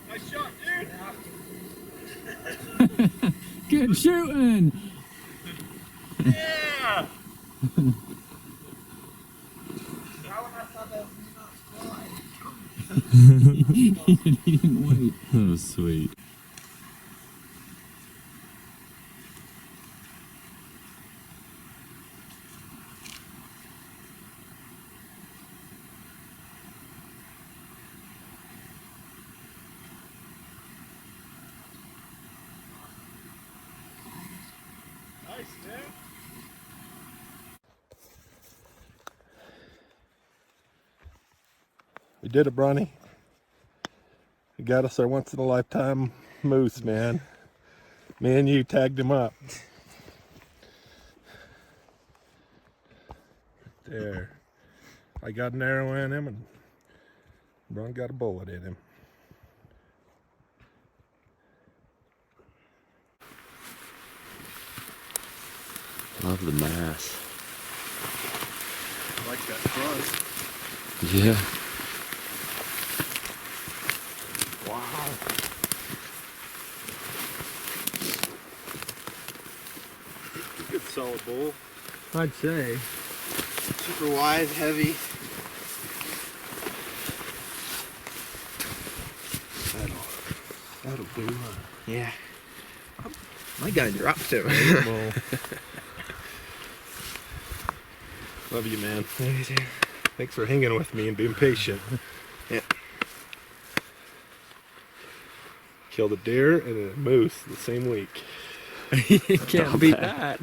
Nice shot, dude. Good shooting. Yeah. He didn't wait. That was sweet. Nice, man. We did it, Bronny. We got us our once in a lifetime moose, man. Me and you tagged him up. There. I got an arrow in him and Bron got a bullet in him. Love the mass. I like that front. Yeah. Wow. Good solid bull. I'd say. Super wide, heavy. That'll do. Yeah. My gun dropped it. Love you, man. Thanks for hanging with me and being patient. Yeah. Killed a deer and a moose the same week. You can't beat that.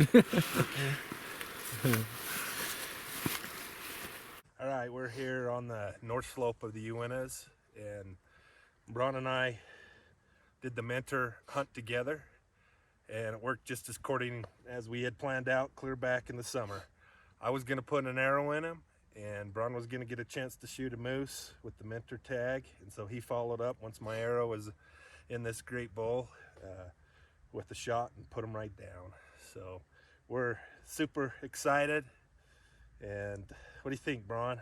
All right, we're here on the north slope of the Uintas, and Bron and I did the mentor hunt together, and it worked just as according as we had planned out clear back in the summer. I was gonna put an arrow in him, and Bron was gonna get a chance to shoot a moose with the mentor tag, and so he followed up once my arrow was in this great bull with a shot and put him right down. So we're super excited. And what do you think, Bron?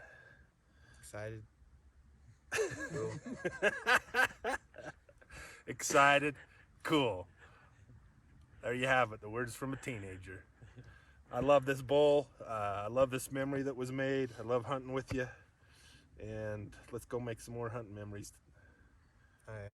Excited. Excited, cool. There you have it, the words from a teenager. I love this bull. I love this memory that was made. I love hunting with you. And let's go make some more hunting memories. All right.